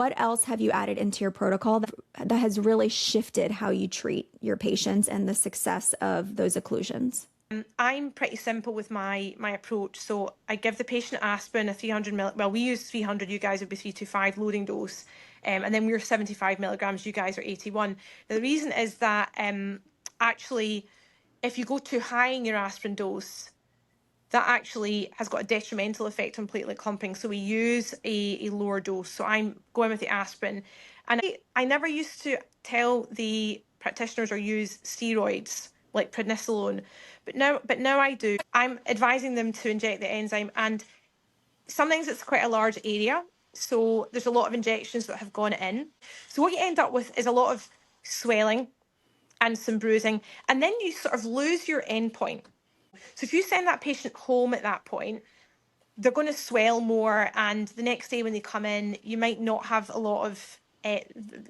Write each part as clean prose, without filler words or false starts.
What else have you added into your protocol that has really shifted how you treat your patients and the success of those occlusions? I'm pretty simple with my approach. So I give the patient aspirin, a 300 well, we use 300, you guys would be 325 loading dose. And then we're 75 milligrams, you guys are 81. Now, the reason is that actually, if you go too high in your aspirin dose, that actually has got a detrimental effect on platelet clumping. So we use a lower dose. So I'm going with the aspirin. And I never used to tell the practitioners or use steroids like prednisolone, but now I do. I'm advising them to inject the enzyme, and sometimes it's quite a large area. So there's a lot of injections that have gone in. So what you end up with is a lot of swelling and some bruising, and then you sort of lose your endpoint. So if you send that patient home at that point, they're going to swell more, and the next day when they come in, you might not have a lot of,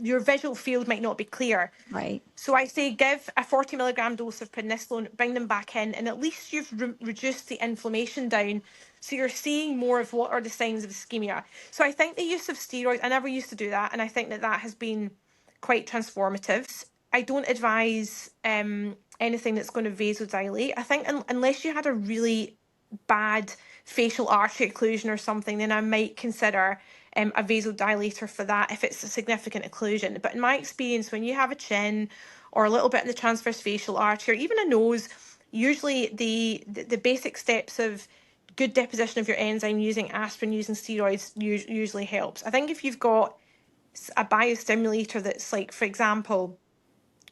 your visual field might not be clear. Right. So I say give a 40 milligram dose of prednisolone, bring them back in, and at least you've reduced the inflammation down. So you're seeing more of what are the signs of ischemia. So I think the use of steroids, I never used to do that, and I think that has been quite transformative. I don't advise anything that's going to vasodilate. I think unless you had a really bad facial artery occlusion or something, then I might consider a vasodilator for that if it's a significant occlusion. But in my experience, when you have a chin or a little bit in the transverse facial artery, or even a nose, usually the basic steps of good deposition of your enzyme using aspirin, using steroids usually helps. I think if you've got a biostimulator that's like, for example,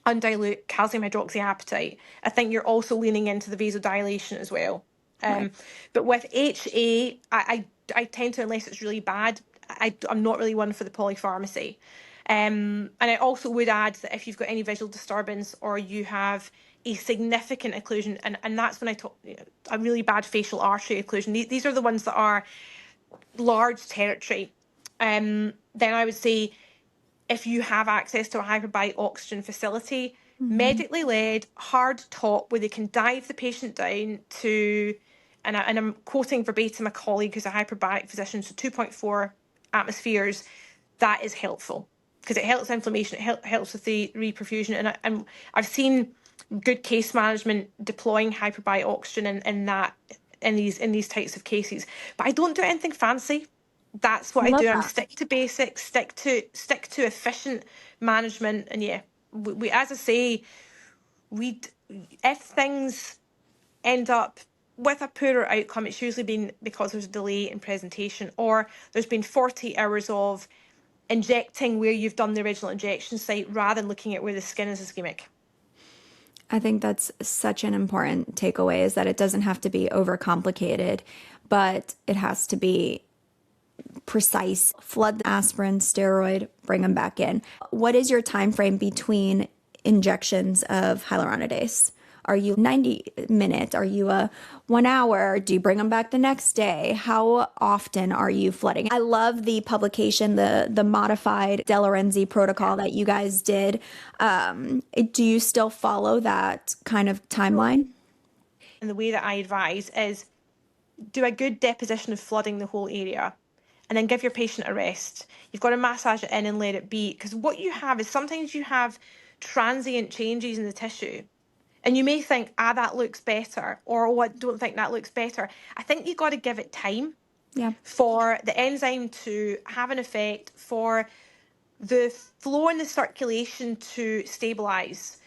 undilute calcium hydroxyapatite, I think you're also leaning into the vasodilation as well. Right. But with HA, I tend to, unless it's really bad, I'm not really one for the polypharmacy. And I also would add that if you've got any visual disturbance or you have a significant occlusion, and that's when I talk, a really bad facial artery occlusion, these are the ones that are large territory, then I would say if you have access to a hyperbaric oxygen facility, medically led, hard top, where they can dive the patient down to, and I'm quoting verbatim a colleague who's a hyperbaric physician, so 2.4 atmospheres, that is helpful because it helps inflammation, it helps with the reperfusion, and I've seen good case management deploying hyperbaric oxygen in these types of cases. But I don't do anything fancy. That's what I do. I'm stick to basics, stick to efficient management, and yeah, we as I say, if things end up with a poorer outcome, it's usually been because there's a delay in presentation, or there's been 40 hours of injecting where you've done the original injection site rather than looking at where the skin is ischemic. I think that's such an important takeaway, is that it doesn't have to be overcomplicated, but it has to be precise. Flood the aspirin, steroid, bring them back in. What is your time frame between injections of hyaluronidase? Are you 90 minutes? Are you a 1 hour? Do you bring them back the next day? How often are you flooding? I love the publication, the modified De Lorenzi protocol that you guys did. Do you still follow that kind of timeline? And the way that I advise is do a good deposition of flooding the whole area, and then give your patient a rest. You've got to massage it in and let it be, because what you have is sometimes you have transient changes in the tissue, and you may think, that looks better, or oh, I don't think that looks better. I think you've got to give it time for the enzyme to have an effect, for the flow in the circulation to stabilise.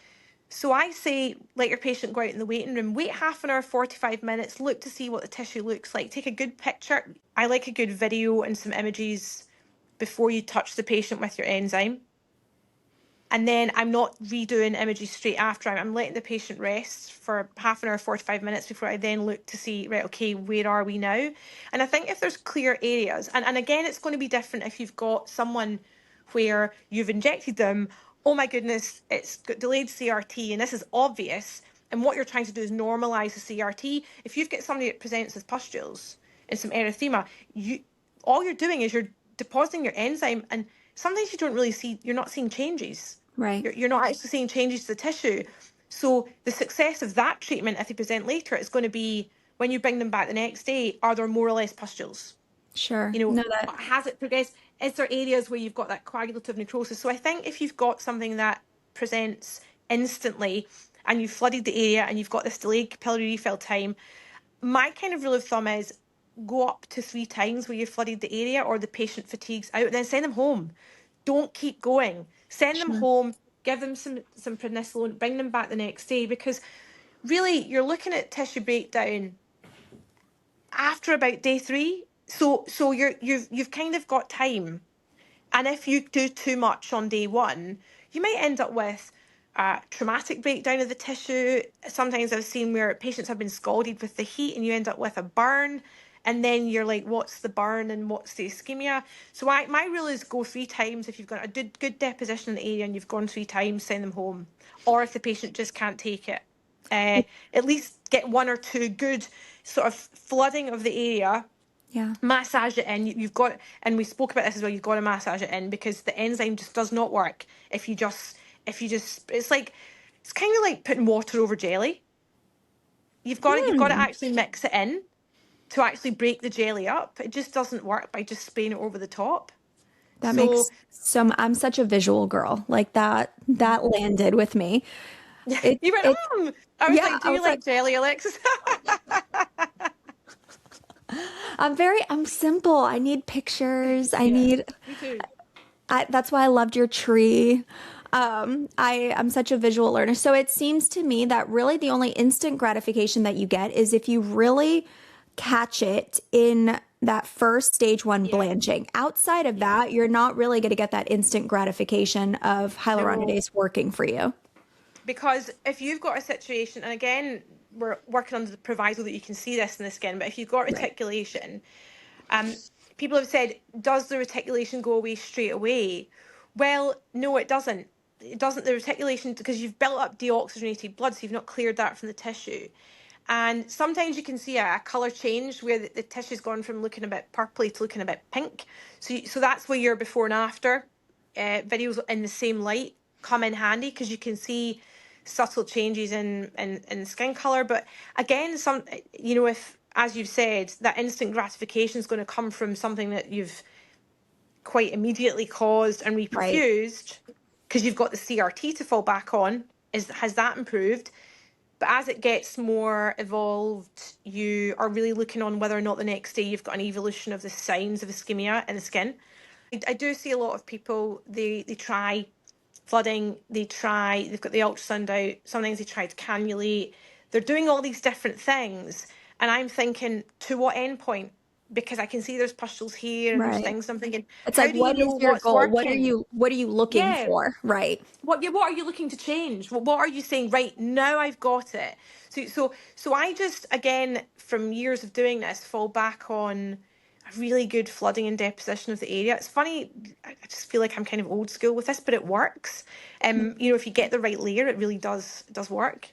So I say, let your patient go out in the waiting room, wait half an hour, 45 minutes, look to see what the tissue looks like, take a good picture. I like a good video and some images before you touch the patient with your enzyme. And then I'm not redoing images straight after. I'm letting the patient rest for half an hour, 45 minutes before I then look to see, right, okay, where are we now? And I think if there's clear areas, and again, it's going to be different if you've got someone where you've injected them, oh my goodness, it's got delayed CRT, and this is obvious. And what you're trying to do is normalize the CRT. If you've got somebody that presents with pustules and some erythema, all you're doing is you're depositing your enzyme, and sometimes you don't really see, you're not seeing changes. Right. You're not actually seeing changes to the tissue. So the success of that treatment, if they present later, is going to be when you bring them back the next day, are there more or less pustules? Sure. You know, No, that, has it progressed? Is there areas where you've got that coagulative necrosis? So I think if you've got something that presents instantly and you've flooded the area and you've got this delayed capillary refill time, my kind of rule of thumb is go up to 3 times where you've flooded the area or the patient fatigues out, and then send them home. Don't keep going. Send them sure. home, give them some prednisolone, bring them back the next day, because really you're looking at tissue breakdown after about day 3. So you've kind of got time. And if you do too much on day 1, you might end up with a traumatic breakdown of the tissue. Sometimes I've seen where patients have been scalded with the heat and you end up with a burn. And then you're like, what's the burn and what's the ischemia? So my rule is go 3 times. If you've got a good deposition in the area and you've gone 3 times, send them home. Or if the patient just can't take it, at least get 1 or 2 good sort of flooding of the area, Yeah. massage it in. You've got, and we spoke about this as well, you've got to massage it in, because the enzyme just does not work if you just it's like, it's kind of like putting water over jelly. You've got to Hmm. actually mix it in to actually break the jelly up. It just doesn't work by just spraying it over the top. That So makes I'm such a visual girl. Like that landed with me. you went, It's I was yeah, like, do I you was like, like jelly, Alexis? I'm simple. I need pictures. Yeah, me too. That's why I loved your tree. I'm such a visual learner. So it seems to me that really the only instant gratification that you get is if you really catch it in that first stage 1 Yeah, blanching. Outside of yeah. that, you're not really going to get that instant gratification of No. hyaluronidase working for you. Because if you've got a situation, and again, we're working under the proviso that you can see this in the skin, but if you've got Right. reticulation, um, people have said, does the reticulation go away straight away? Well, no, it doesn't. It doesn't. The reticulation, because you've built up deoxygenated blood, so you've not cleared that from the tissue. And sometimes you can see a colour change where the tissue's gone from looking a bit purpley to looking a bit pink. So that's where your before and after videos in the same light come in handy, because you can see subtle changes in skin colour. But again, if, as you've said, that instant gratification is going to come from something that you've quite immediately caused and Right. reperfused, because you've got the CRT to fall back on. Has that improved? But as it gets more evolved, you are really looking on whether or not the next day you've got an evolution of the signs of ischemia in the skin. I do see a lot of people, they try flooding, they've got the ultrasound out, sometimes they try to cannulate. They're doing all these different things. And I'm thinking, to what end point? Because I can see there's pustules here and there's Right. things. I'm thinking, It's how like, do you what know is your what's goal? working? What are you looking Yeah. for? Right. What are you looking to change? What are you saying? Right now, I've got it. So I just, again, from years of doing this, fall back on a really good flooding and deposition of the area. It's funny. I just feel like I'm kind of old school with this, but it works. If you get the right layer, it really does work.